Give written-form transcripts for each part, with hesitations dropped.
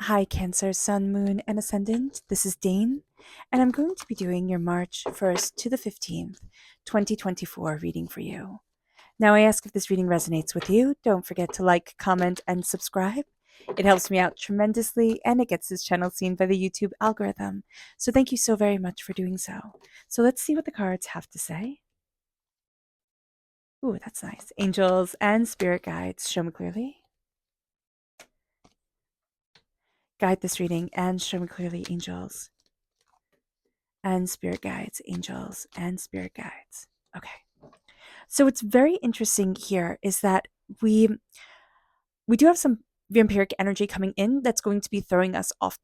Hi, Cancer, Sun, Moon, and Ascendant. This is Dane, and I'm going to be doing your March 1st to the 15th, 2024 reading for you. Now, I ask if this reading resonates with you. Don't forget to like, comment, and subscribe. It helps me out tremendously, and it gets this channel seen by the YouTube algorithm. So, thank you so very much for doing so. So, let's see what the cards have to say. Ooh, that's nice. Angels and spirit guides, show me clearly. Guide this reading and show me clearly, angels and spirit guides, angels and spirit guides. Okay. So what's very interesting here is that we do have some vampiric energy coming in that's going to be throwing us off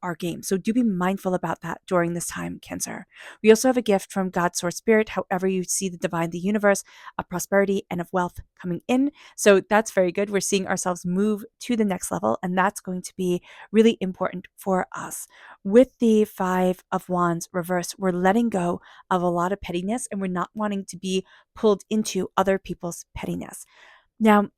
our game. So do be mindful about that during this time, Cancer. We also have a gift from God's source spirit, however you see the divine, the universe, of prosperity and of wealth coming in. So that's very good. We're seeing ourselves move to the next level, and that's going to be really important for us. With the Five of Wands reversed, we're letting go of a lot of pettiness, and we're not wanting to be pulled into other people's pettiness. Now,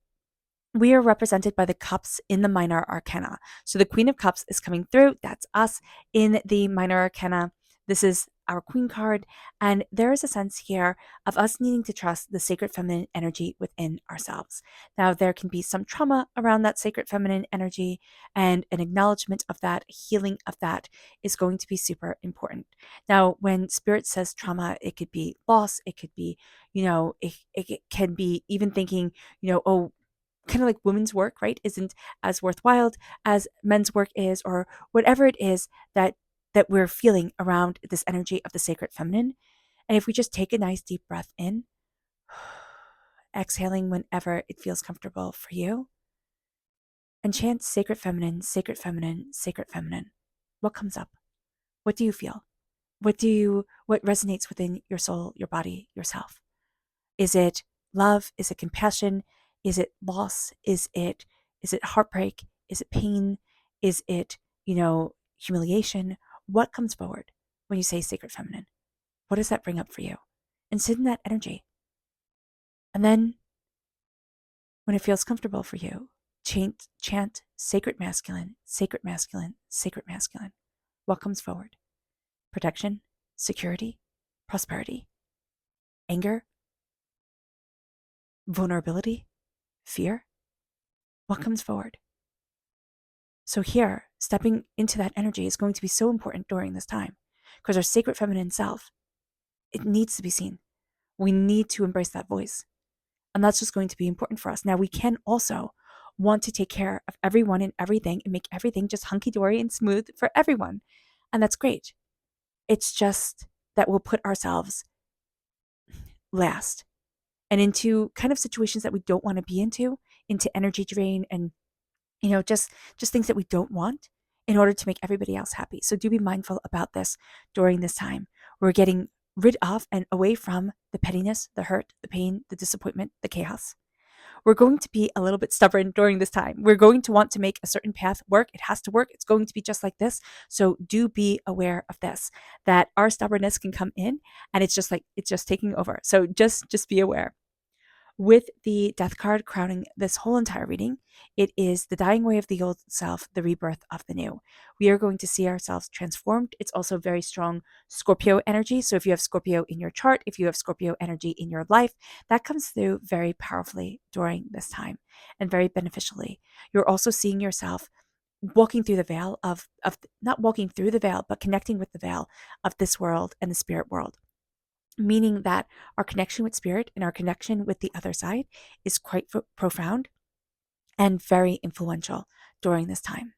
we are represented by the cups in the minor arcana. So the Queen of Cups is coming through. That's us in the minor arcana. This is our Queen card. And there is a sense here of us needing to trust the sacred feminine energy within ourselves. Now, there can be some trauma around that sacred feminine energy, and an acknowledgement of that, healing of that is going to be super important. Now, when spirit says trauma, it could be loss. It could be, it can be even thinking, oh, kind of like women's work, right, isn't as worthwhile as men's work is, or whatever it is that we're feeling around this energy of the sacred feminine. And if we just take a nice deep breath in, exhaling whenever it feels comfortable for you, and chant sacred feminine, sacred feminine, sacred feminine. What comes up? What do you feel? What resonates within your soul, your body, yourself? Is it love? Is it compassion? Is it loss? Is it heartbreak? Is it pain? Is it, humiliation? What comes forward when you say sacred feminine? What does that bring up for you? And sit in that energy. And then when it feels comfortable for you, chant sacred masculine, sacred masculine, sacred masculine. What comes forward? Protection, security, prosperity, anger, vulnerability, fear. What comes forward? So here, stepping into that energy is going to be so important during this time, because our sacred feminine self, it needs to be seen. We need to embrace that voice. And that's just going to be important for us. Now, we can also want to take care of everyone and everything and make everything just hunky-dory and smooth for everyone. And that's great. It's just that we'll put ourselves last and into kind of situations that we don't want to be into energy drain and just things that we don't want in order to make everybody else happy. So do be mindful about this during this time. We're getting rid of and away from the pettiness, the hurt, the pain, the disappointment, the chaos. We're going to be a little bit stubborn during this time. We're going to want to make a certain path work. It has to work. It's going to be just like this. So do be aware of this, that our stubbornness can come in and it's just taking over. So just be aware. With the death card crowning this whole entire reading, it is the dying away of the old self, the rebirth of the new. We are going to see ourselves transformed. It's also very strong Scorpio energy. So if you have Scorpio in your chart, if you have Scorpio energy in your life, that comes through very powerfully during this time and very beneficially. You're also seeing yourself walking through the veil of not walking through the veil, but connecting with the veil of this world and the spirit world, meaning that our connection with spirit and our connection with the other side is quite profound and very influential during this time.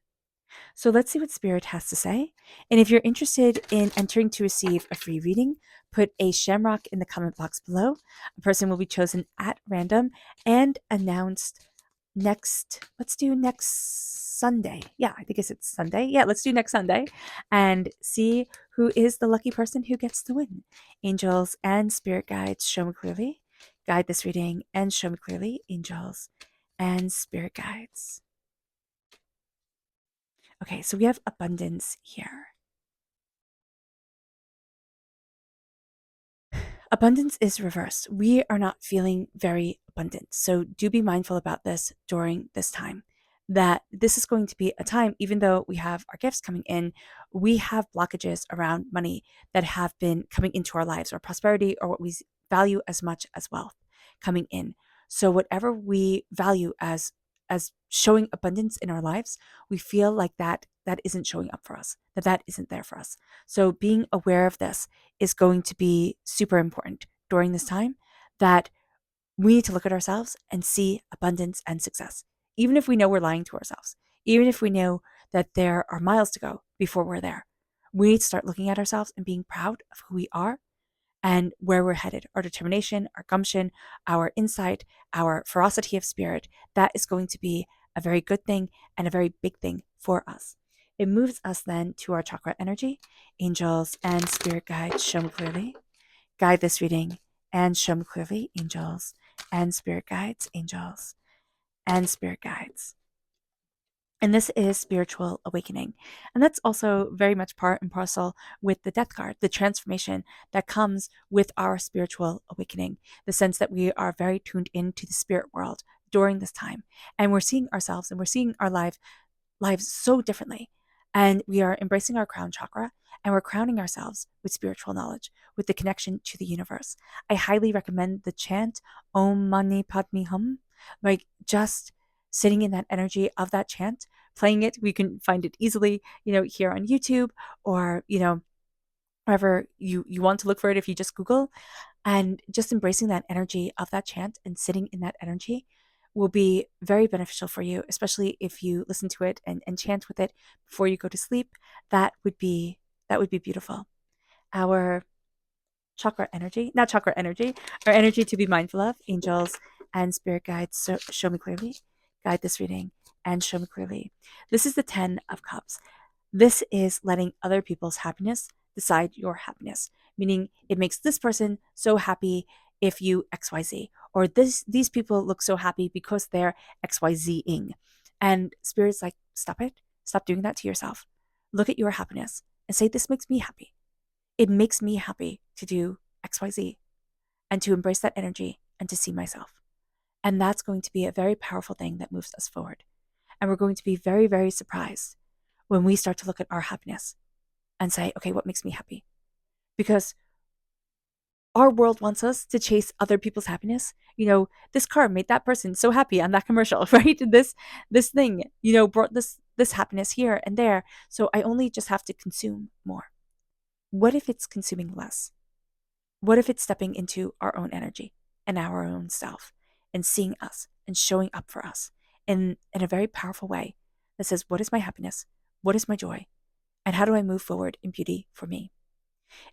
So let's see what spirit has to say. And if you're interested in entering to receive a free reading, put a shamrock in the comment box below. A person will be chosen at random and announced let's do next Sunday. Yeah, I think it's Sunday. Yeah, let's do next Sunday and see who is the lucky person who gets the win. Angels and spirit guides, show me clearly. Guide this reading and show me clearly, angels and spirit guides. Okay, so we have abundance here. Abundance is reversed. We are not feeling very abundant. So do be mindful about this during this time. that this is going to be a time, even though we have our gifts coming in, we have blockages around money that have been coming into our lives, or prosperity, or what we value as much as wealth coming in. So whatever we value as showing abundance in our lives, we feel like that isn't showing up for us, that isn't there for us. So being aware of this is going to be super important during this time, that we need to look at ourselves and see abundance and success. Even if we know we're lying to ourselves, even if we know that there are miles to go before we're there, we need to start looking at ourselves and being proud of who we are and where we're headed. Our determination, our gumption, our insight, our ferocity of spirit, that is going to be a very good thing and a very big thing for us. It moves us then to our chakra energy. Angels and spirit guides, show me clearly. Guide this reading and show me clearly, angels and spirit guides, angels and spirit guides. And this is spiritual awakening. And that's also very much part and parcel with the death card, the transformation that comes with our spiritual awakening, the sense that we are very tuned into the spirit world during this time. And we're seeing ourselves and we're seeing our lives so differently. And we are embracing our crown chakra, and we're crowning ourselves with spiritual knowledge, with the connection to the universe. I highly recommend the chant Om Mani Padme Hum, like just sitting in that energy of that chant, playing it. We can find it easily, here on YouTube, or, wherever you want to look for it if you just Google, and just embracing that energy of that chant and sitting in that energy will be very beneficial for you, especially if you listen to it and chant with it before you go to sleep. That would be beautiful. Our not chakra energy, our energy to be mindful of, angels and spirit guides, show me clearly. Guide this reading and show me clearly. This is the 10 of Cups. This is letting other people's happiness decide your happiness, meaning it makes this person so happy if you XYZ, or these people look so happy because they're XYZ-ing. And Spirit's like, stop it. Stop doing that to yourself. Look at your happiness and say, this makes me happy. It makes me happy to do XYZ, and to embrace that energy and to see myself. And that's going to be a very powerful thing that moves us forward. And we're going to be very, very surprised when we start to look at our happiness and say, okay, what makes me happy? Because our world wants us to chase other people's happiness. This car made that person so happy on that commercial, right? This thing, brought this happiness here and there. So I only just have to consume more. What if it's consuming less? What if it's stepping into our own energy and our own self and seeing us and showing up for us in a very powerful way that says, what is my happiness? What is my joy? And how do I move forward in beauty for me?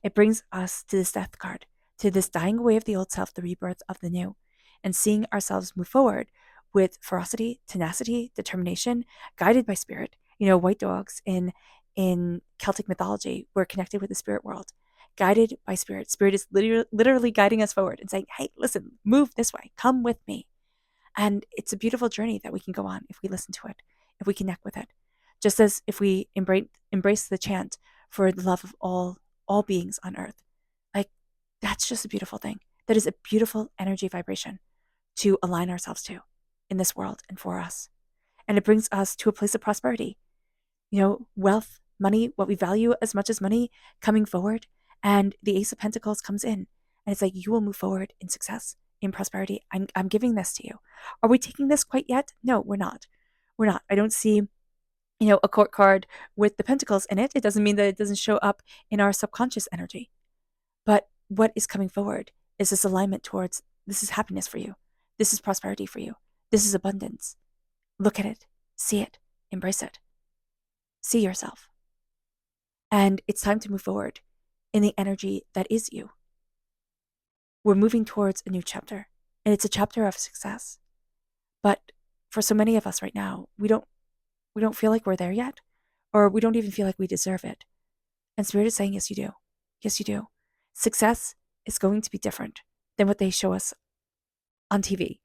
It brings us to this death card, to this dying away of the old self, the rebirth of the new, and seeing ourselves move forward with ferocity, tenacity, determination, guided by spirit. White dogs in Celtic mythology were connected with the spirit world, guided by spirit. Spirit is literally guiding us forward and saying, hey, listen, move this way, come with me. And it's a beautiful journey that we can go on if we listen to it, if we connect with it. Just as if we embrace the chant for the love of all beings on earth. Like, that's just a beautiful thing. That is a beautiful energy vibration to align ourselves to in this world and for us. And it brings us to a place of prosperity. Wealth, money, what we value as much as money, coming forward. And the Ace of Pentacles comes in. And it's like, you will move forward in success, in prosperity. I'm giving this to you. Are we taking this quite yet? No, we're not. We're not. I don't see a court card with the pentacles in it. It doesn't mean that it doesn't show up in our subconscious energy. But what is coming forward is this alignment towards, this is happiness for you. This is prosperity for you. This is abundance. Look at it, see it, embrace it. See yourself. And it's time to move forward in the energy that is you. We're moving towards a new chapter, and it's a chapter of success. But for so many of us right now, we don't feel like we're there yet, or we don't even feel like we deserve it. And Spirit is saying, yes, you do. Yes, you do. Success is going to be different than what they show us on TV.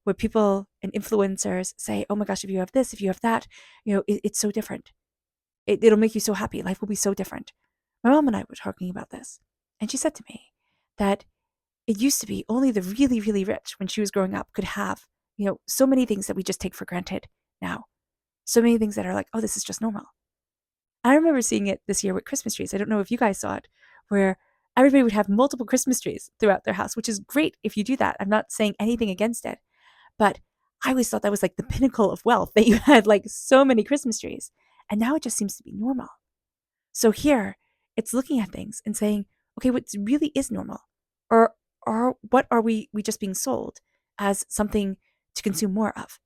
What people and influencers say, oh my gosh, if you have this, if you have that, it's so different. It'll make you so happy. Life will be so different. My mom and I were talking about this, and she said to me that it used to be only the really, really rich when she was growing up could have so many things that we just take for granted now. So many things that are like, oh, this is just normal. I remember seeing it this year with Christmas trees. I don't know if you guys saw it, where everybody would have multiple Christmas trees throughout their house, which is great if you do that. I'm not saying anything against it, but I always thought that was like the pinnacle of wealth, that you had like so many Christmas trees. And now it just seems to be normal. So here, it's looking at things and saying, okay, what really is normal? Or what are we just being sold as something to consume more of?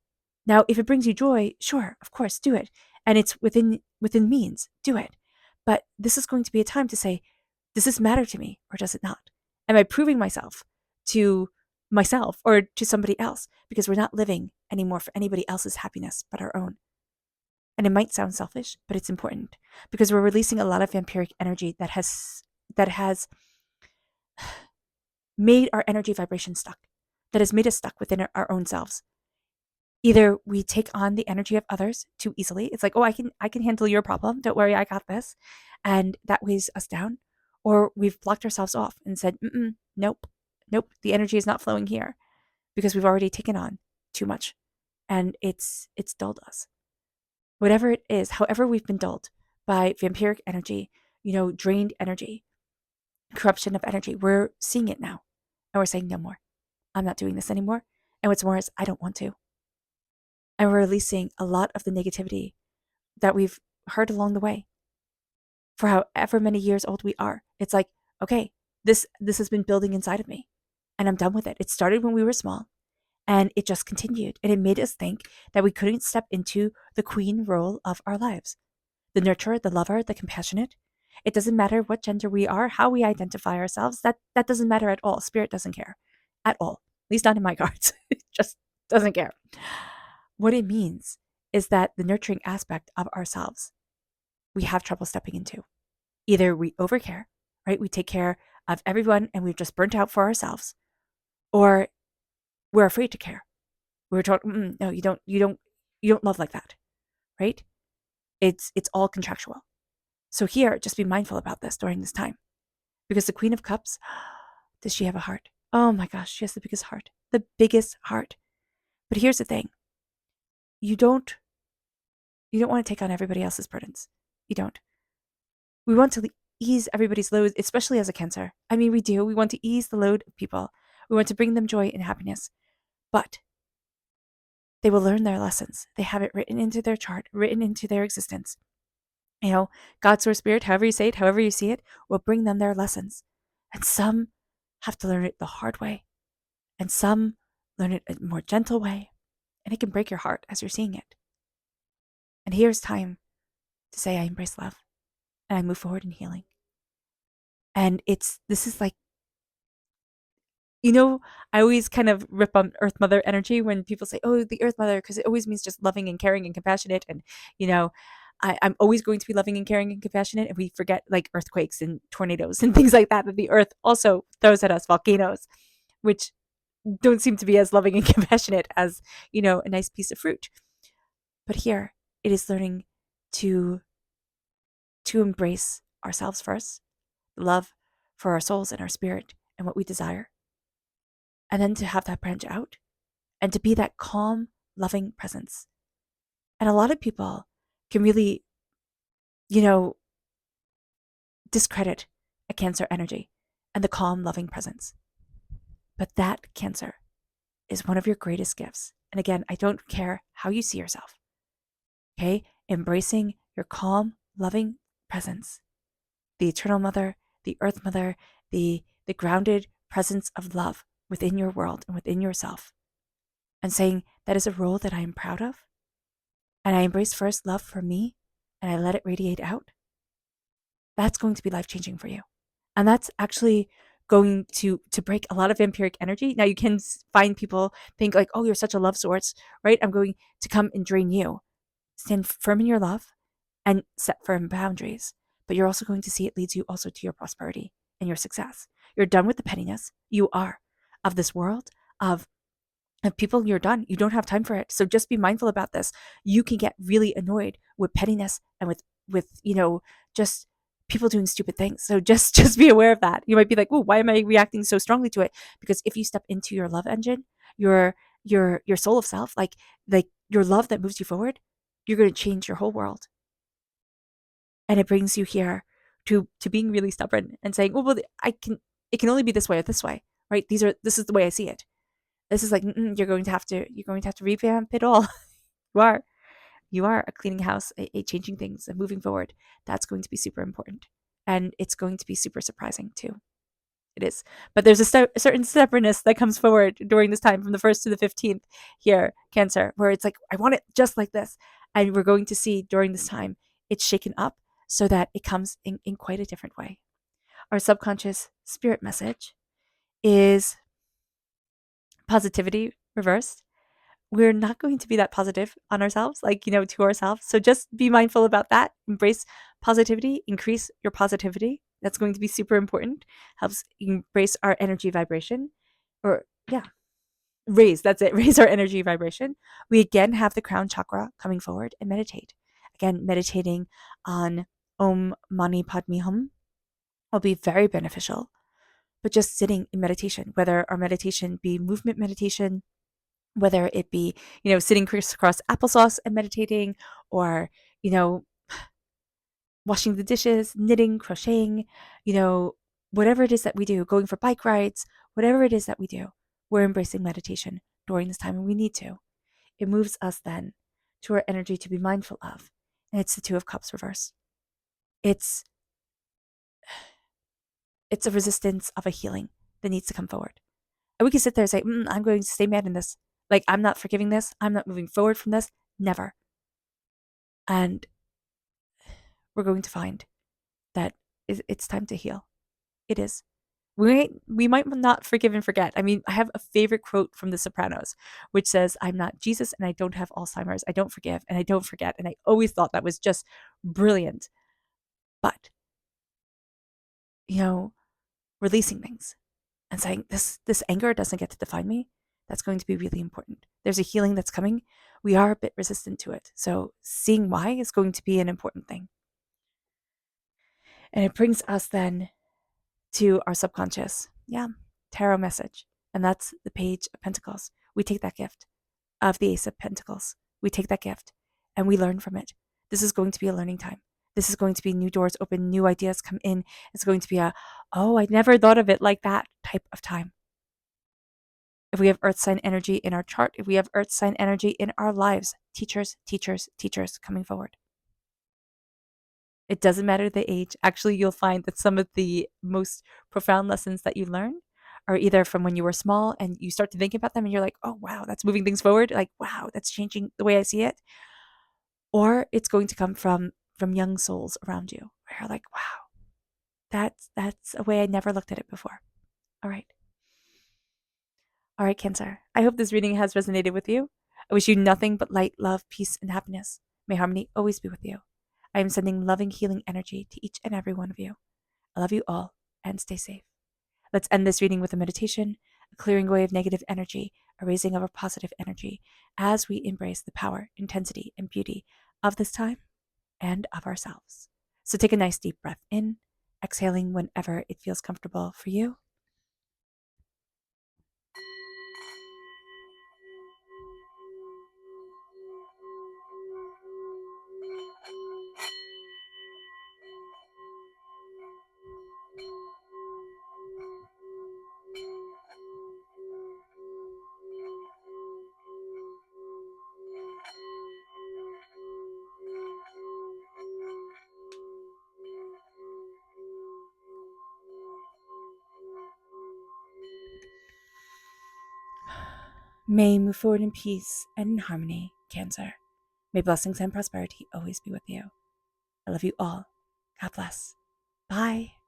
Now, if it brings you joy, sure, of course, do it. And it's within means, do it. But this is going to be a time to say, does this matter to me or does it not? Am I proving myself to myself or to somebody else? Because we're not living anymore for anybody else's happiness but our own. And it might sound selfish, but it's important because we're releasing a lot of vampiric energy that has made our energy vibration stuck, that has made us stuck within our own selves. Either we take on the energy of others too easily. It's like, oh, I can handle your problem. Don't worry, I got this. And that weighs us down. Or we've blocked ourselves off and said, nope, the energy is not flowing here because we've already taken on too much and it's dulled us. Whatever it is, however we've been dulled by vampiric energy, drained energy, corruption of energy, we're seeing it now. And we're saying, no more. I'm not doing this anymore. And what's more is I don't want to. And we're releasing a lot of the negativity that we've heard along the way. For however many years old we are, it's like, okay, this has been building inside of me and I'm done with it. It started when we were small and it just continued. And it made us think that we couldn't step into the queen role of our lives. The nurturer, the lover, the compassionate. It doesn't matter what gender we are, how we identify ourselves. That doesn't matter at all. Spirit doesn't care at all. At least not in my cards. It just doesn't care. What it means is that the nurturing aspect of ourselves, we have trouble stepping into. Either we overcare, right? We take care of everyone and we've just burnt out for ourselves, or we're afraid to care. We're told, no, you don't love like that, right? It's all contractual. So here, just be mindful about this during this time, because the Queen of Cups, does she have a heart? Oh my gosh, she has the biggest heart, But here's the thing: you don't want to take on everybody else's burdens. You don't. We want to ease everybody's load, especially as a Cancer. I mean, we do. We want to ease the load of people. We want to bring them joy and happiness. But they will learn their lessons. They have it written into their chart, written into their existence. God, Source, Spirit, however you say it, however you see it, will bring them their lessons. And some have to learn it the hard way. And some learn it a more gentle way. And it can break your heart as you're seeing it. And here's time to say, I embrace love. And I move forward in healing. And this is like, I always kind of rip on Earth Mother energy when people say, oh, the Earth Mother, because it always means just loving and caring and compassionate. And, I'm always going to be loving and caring and compassionate. And we forget like earthquakes and tornadoes and things like that the Earth also throws at us, volcanoes, which don't seem to be as loving and compassionate as, a nice piece of fruit. But here it is learning to embrace ourselves first, love for our souls and our spirit and what we desire. And then to have that branch out and to be that calm, loving presence. And a lot of people can really, discredit a Cancer energy and the calm, loving presence. But that, Cancer, is one of your greatest gifts. And again, I don't care how you see yourself. Okay? Embracing your calm, loving presence. The Eternal Mother, the Earth Mother, the grounded presence of love within your world and within yourself. And saying, that is a role that I am proud of. And I embrace first love for me, and I let it radiate out. That's going to be life-changing for you. And that's actually going to break a lot of vampiric energy. Now you can find people think like, oh, you're such a love source, right? I'm going to come and drain you. Stand firm in your love and set firm boundaries. But you're also going to see it leads you also to your prosperity and your success. You're done with the pettiness. You are of this world, of people. You're done. You don't have time for it. So just be mindful about this. You can get really annoyed with pettiness and with just people doing stupid things. So just be aware of that. You might be like, oh, why am I reacting so strongly to it? Because if you step into your love engine, your your soul of self, like your love that moves you forward, you're going to change your whole world. And it brings you here to being really stubborn and saying, well, it can only be this way or this way, right? This is the way I see it. This is like, you're going to have to revamp it all. you are you are a cleaning house, a changing things, and moving forward. That's going to be super important, and it's going to be super surprising too. It is, but there's a certain stubbornness that comes forward during this time, from the 1st to the 15th here, Cancer, where it's like, I want it just like this, and we're going to see during this time it's shaken up so that it comes in quite a different way. Our subconscious spirit message is positivity reversed. We're not going to be that positive on ourselves, like, to ourselves. So just be mindful about that. Embrace positivity, increase your positivity. That's going to be super important. Helps embrace our energy vibration. Or, yeah, that's it. Raise our energy vibration. We again have the crown chakra coming forward, and meditate. Again, meditating on Om Mani Padme Hum will be very beneficial. But just sitting in meditation, whether our meditation be movement meditation, whether it be, sitting crisscross applesauce and meditating, or, washing the dishes, knitting, crocheting, whatever it is that we do, going for bike rides, whatever it is that we do, we're embracing meditation during this time, and we need to. It moves us then to our energy to be mindful of, and it's the Two of Cups reverse. It's a resistance of a healing that needs to come forward. And we can sit there and say, I'm going to stay mad in this. Like, I'm not forgiving this. I'm not moving forward from this. Never. And we're going to find that it's time to heal. It is. We might not forgive and forget. I mean, I have a favorite quote from The Sopranos, which says, I'm not Jesus and I don't have Alzheimer's. I don't forgive and I don't forget. And I always thought that was just brilliant. But, releasing things and saying, this anger doesn't get to define me, that's going to be really important. There's a healing that's coming. We are a bit resistant to it. So seeing why is going to be an important thing. And it brings us then to our subconscious, tarot message. And that's the Page of Pentacles. We take that gift of the Ace of Pentacles. We take that gift and we learn from it. This is going to be a learning time. This is going to be new doors open, new ideas come in. It's going to be I never thought of it like that type of time. If we have earth sign energy in our chart, if we have earth sign energy in our lives, teachers coming forward. It doesn't matter the age. Actually, you'll find that some of the most profound lessons that you learn are either from when you were small and you start to think about them and you're like, oh, wow, that's moving things forward. Like, wow, that's changing the way I see it. Or it's going to come from young souls around you where you're like, wow, that's a way I never looked at it before. All right. All right, Cancer. I hope this reading has resonated with you. I wish you nothing but light, love, peace, and happiness. May harmony always be with you. I am sending loving, healing energy to each and every one of you. I love you all, and stay safe. Let's end this reading with a meditation, a clearing away of negative energy, a raising of our positive energy as we embrace the power, intensity, and beauty of this time and of ourselves. So take a nice deep breath in, exhaling whenever it feels comfortable for you. May move forward in peace and in harmony, Cancer. May blessings and prosperity always be with you. I love you all. God bless. Bye.